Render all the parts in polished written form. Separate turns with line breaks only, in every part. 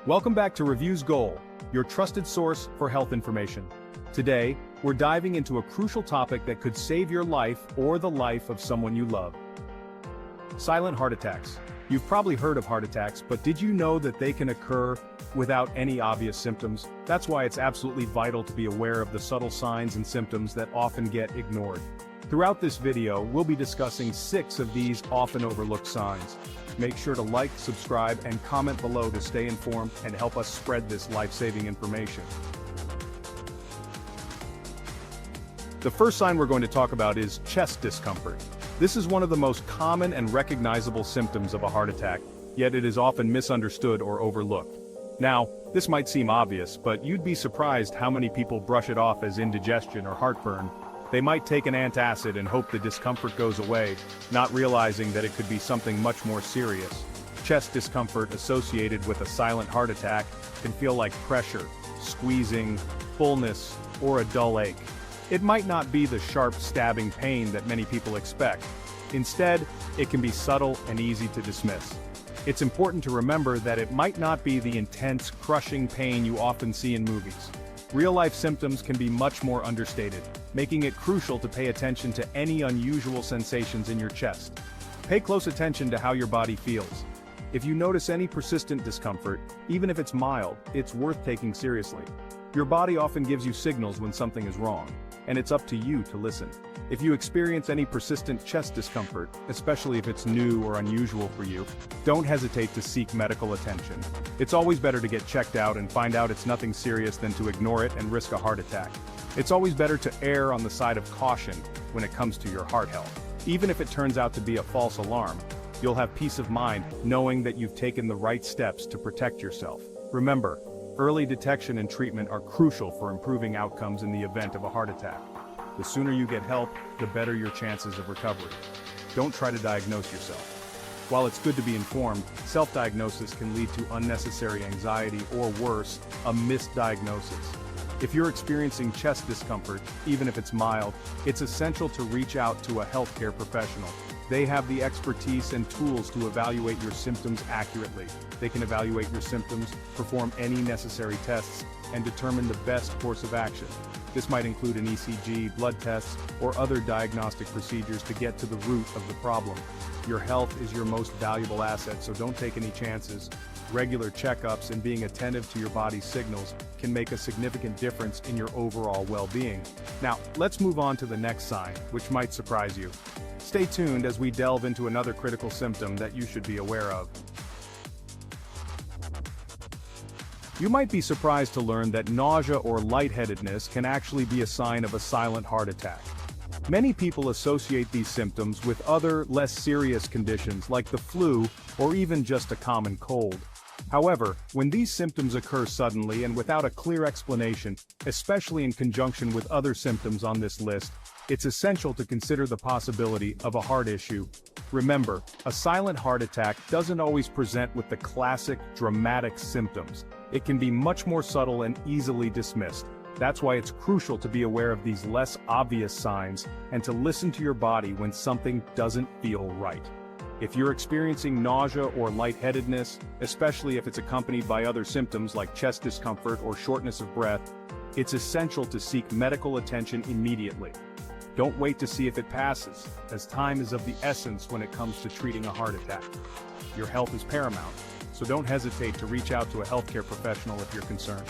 Welcome back to Reviews Goal, your trusted source for health information. Today, we're diving into a crucial topic that could save your life or the life of someone you love. Silent heart attacks. You've probably heard of heart attacks, but did you know that they can occur without any obvious symptoms? That's why it's absolutely vital to be aware of the subtle signs and symptoms that often get ignored. Throughout this video, we'll be discussing 6 of these often overlooked signs. Make sure to like, subscribe, and comment below to stay informed and help us spread this life-saving information. The first sign we're going to talk about is chest discomfort. This is one of the most common and recognizable symptoms of a heart attack, yet it is often misunderstood or overlooked. Now, this might seem obvious, but you'd be surprised how many people brush it off as indigestion or heartburn. They might take an antacid and hope the discomfort goes away, not realizing that it could be something much more serious. Chest discomfort associated with a silent heart attack can feel like pressure, squeezing, fullness, or a dull ache. It might not be the sharp stabbing pain that many people expect. Instead, it can be subtle and easy to dismiss. It's important to remember that it might not be the intense, crushing pain you often see in movies. Real-life symptoms can be much more understated, making it crucial to pay attention to any unusual sensations in your chest. Pay close attention to how your body feels. If you notice any persistent discomfort, even if it's mild, it's worth taking seriously. Your body often gives you signals when something is wrong, and it's up to you to listen. If you experience any persistent chest discomfort, especially if it's new or unusual for you, don't hesitate to seek medical attention. It's always better to get checked out and find out it's nothing serious than to ignore it and risk a heart attack. It's always better to err on the side of caution when it comes to your heart health. Even if it turns out to be a false alarm, you'll have peace of mind knowing that you've taken the right steps to protect yourself. Remember, early detection and treatment are crucial for improving outcomes in the event of a heart attack. The sooner you get help, the better your chances of recovery. Don't try to diagnose yourself. While it's good to be informed, self-diagnosis can lead to unnecessary anxiety or worse, a misdiagnosis. If you're experiencing chest discomfort, even if it's mild, it's essential to reach out to a healthcare professional. They have the expertise and tools to evaluate your symptoms accurately. They can evaluate your symptoms, perform any necessary tests, and determine the best course of action. This might include an ECG, blood tests, or other diagnostic procedures to get to the root of the problem. Your health is your most valuable asset, so don't take any chances. Regular checkups and being attentive to your body's signals can make a significant difference in your overall well-being. Now, let's move on to the next sign, which might surprise you. Stay tuned as we delve into another critical symptom that you should be aware of. You might be surprised to learn that nausea or lightheadedness can actually be a sign of a silent heart attack. Many people associate these symptoms with other, less serious conditions like the flu or even just a common cold. However, when these symptoms occur suddenly and without a clear explanation, especially in conjunction with other symptoms on this list, it's essential to consider the possibility of a heart issue. Remember, a silent heart attack doesn't always present with the classic, dramatic symptoms. It can be much more subtle and easily dismissed. That's why it's crucial to be aware of these less obvious signs and to listen to your body when something doesn't feel right. If you're experiencing nausea or lightheadedness, especially if it's accompanied by other symptoms like chest discomfort or shortness of breath, it's essential to seek medical attention immediately. Don't wait to see if it passes, as time is of the essence when it comes to treating a heart attack. Your health is paramount, so don't hesitate to reach out to a healthcare professional if you're concerned.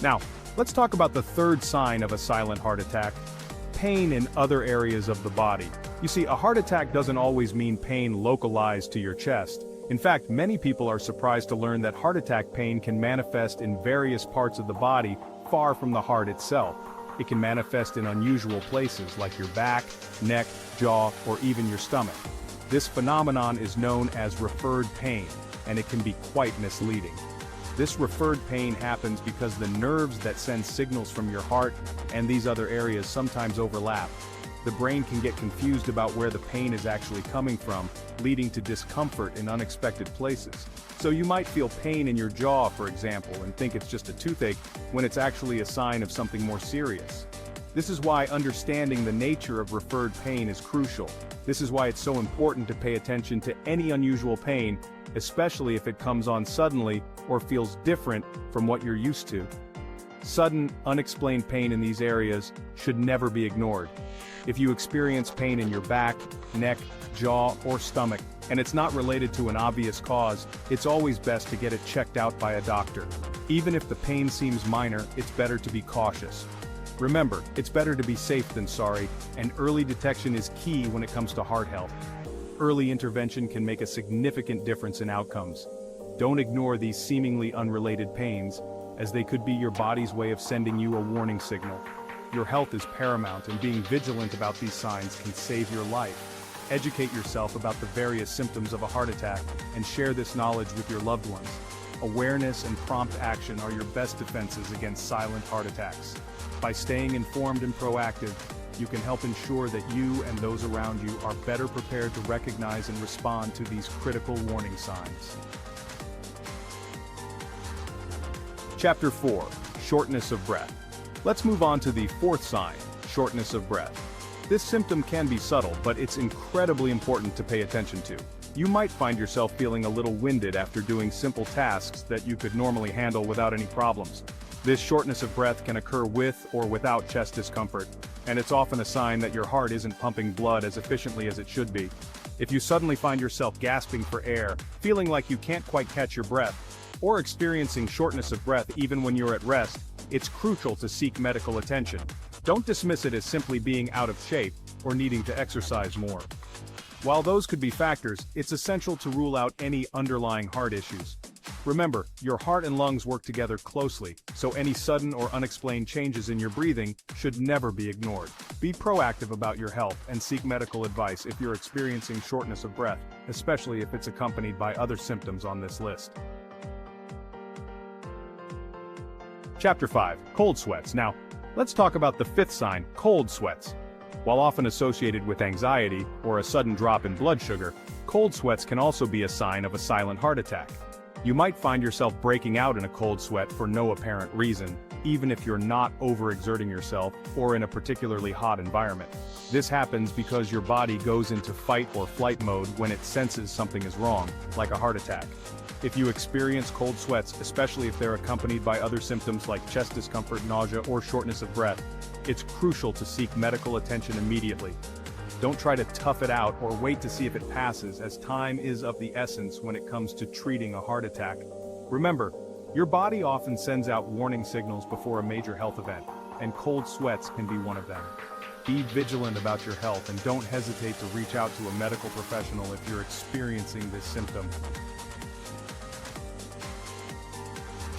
Now, let's talk about the third sign of a silent heart attack: pain in other areas of the body. You see, a heart attack doesn't always mean pain localized to your chest. In fact, many people are surprised to learn that heart attack pain can manifest in various parts of the body far from the heart itself. It can manifest in unusual places like your back, neck, jaw, or even your stomach. This phenomenon is known as referred pain, and it can be quite misleading. This referred pain happens because the nerves that send signals from your heart and these other areas sometimes overlap. The brain can get confused about where the pain is actually coming from, leading to discomfort in unexpected places. So you might feel pain in your jaw, for example, and think it's just a toothache, when it's actually a sign of something more serious. This is why understanding the nature of referred pain is crucial. This is why it's so important to pay attention to any unusual pain, especially if it comes on suddenly or feels different from what you're used to. Sudden, unexplained pain in these areas should never be ignored. If you experience pain in your back, neck, jaw, or stomach, and it's not related to an obvious cause, it's always best to get it checked out by a doctor. Even if the pain seems minor, it's better to be cautious. Remember, it's better to be safe than sorry, and early detection is key when it comes to heart health. Early intervention can make a significant difference in outcomes. Don't ignore these seemingly unrelated pains, as they could be your body's way of sending you a warning signal. Your health is paramount, and being vigilant about these signs can save your life. Educate yourself about the various symptoms of a heart attack, and share this knowledge with your loved ones. Awareness and prompt action are your best defenses against silent heart attacks. By staying informed and proactive, you can help ensure that you and those around you are better prepared to recognize and respond to these critical warning signs. Chapter 4. Shortness of breath. Let's move on to the fourth sign, shortness of breath. This symptom can be subtle, but it's incredibly important to pay attention to. You might find yourself feeling a little winded after doing simple tasks that you could normally handle without any problems. This shortness of breath can occur with or without chest discomfort, and it's often a sign that your heart isn't pumping blood as efficiently as it should be. If you suddenly find yourself gasping for air, feeling like you can't quite catch your breath, or experiencing shortness of breath even when you're at rest, it's crucial to seek medical attention. Don't dismiss it as simply being out of shape or needing to exercise more. While those could be factors, it's essential to rule out any underlying heart issues. Remember, your heart and lungs work together closely, so any sudden or unexplained changes in your breathing should never be ignored. Be proactive about your health and seek medical advice if you're experiencing shortness of breath, especially if it's accompanied by other symptoms on this list. Chapter 5. Cold sweats. Now, let's talk about the fifth sign, cold sweats. While often associated with anxiety or a sudden drop in blood sugar, cold sweats can also be a sign of a silent heart attack. You might find yourself breaking out in a cold sweat for no apparent reason, even if you're not overexerting yourself or in a particularly hot environment. This happens because your body goes into fight or flight mode when it senses something is wrong, like a heart attack. If you experience cold sweats, especially if they're accompanied by other symptoms like chest discomfort, nausea, or shortness of breath, it's crucial to seek medical attention immediately. Don't try to tough it out or wait to see if it passes, as time is of the essence when it comes to treating a heart attack. Remember, your body often sends out warning signals before a major health event, and cold sweats can be one of them. Be vigilant about your health and don't hesitate to reach out to a medical professional if you're experiencing this symptom.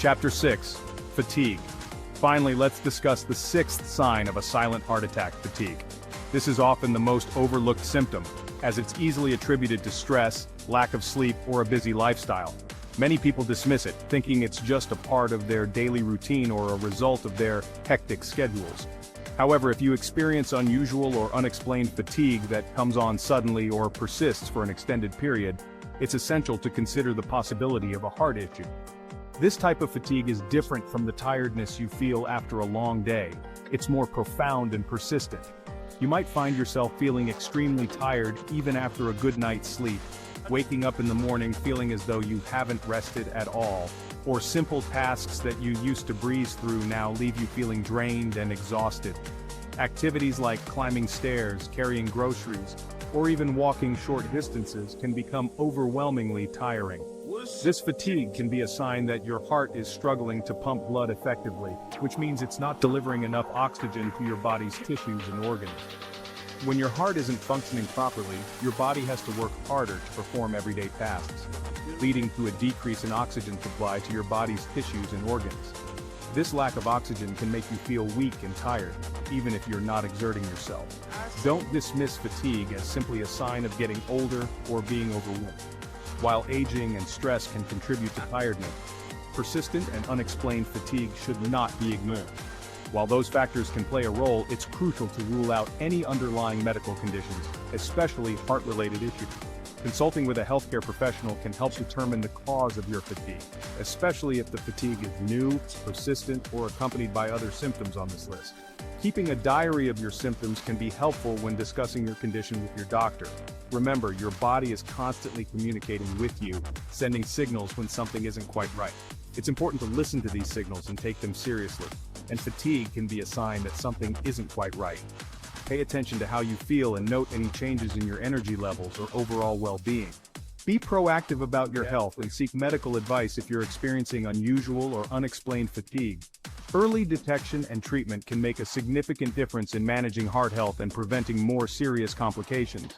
Chapter 6. Fatigue. Finally, let's discuss the sixth sign of a silent heart attack, fatigue. This is often the most overlooked symptom, as it's easily attributed to stress, lack of sleep, or a busy lifestyle. Many people dismiss it, thinking it's just a part of their daily routine or a result of their hectic schedules. However, if you experience unusual or unexplained fatigue that comes on suddenly or persists for an extended period, it's essential to consider the possibility of a heart issue. This type of fatigue is different from the tiredness you feel after a long day. It's more profound and persistent. You might find yourself feeling extremely tired even after a good night's sleep, waking up in the morning feeling as though you haven't rested at all, or simple tasks that you used to breeze through now leave you feeling drained and exhausted. Activities like climbing stairs, carrying groceries, or even walking short distances can become overwhelmingly tiring. This fatigue can be a sign that your heart is struggling to pump blood effectively, which means it's not delivering enough oxygen to your body's tissues and organs. When your heart isn't functioning properly, your body has to work harder to perform everyday tasks, leading to a decrease in oxygen supply to your body's tissues and organs. This lack of oxygen can make you feel weak and tired, even if you're not exerting yourself. Don't dismiss fatigue as simply a sign of getting older or being overwhelmed. While aging and stress can contribute to tiredness, persistent and unexplained fatigue should not be ignored. While those factors can play a role, it's crucial to rule out any underlying medical conditions, especially heart-related issues. Consulting with a healthcare professional can help determine the cause of your fatigue, especially if the fatigue is new, persistent, or accompanied by other symptoms on this list. Keeping a diary of your symptoms can be helpful when discussing your condition with your doctor. Remember, your body is constantly communicating with you, sending signals when something isn't quite right. It's important to listen to these signals and take them seriously, and fatigue can be a sign that something isn't quite right. Pay attention to how you feel and note any changes in your energy levels or overall well-being. Be proactive about your health and seek medical advice if you're experiencing unusual or unexplained fatigue. Early detection and treatment can make a significant difference in managing heart health and preventing more serious complications.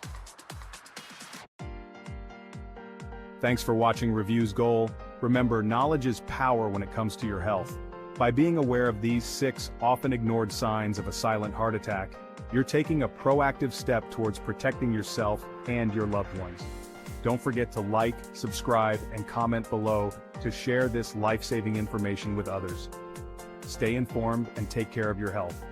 Thanks for watching Review's Goal. Remember, knowledge is power when it comes to your health. By being aware of these 6 often ignored signs of a silent heart attack, you're taking a proactive step towards protecting yourself and your loved ones. Don't forget to like, subscribe, and comment below to share this life-saving information with others. Stay informed and take care of your health.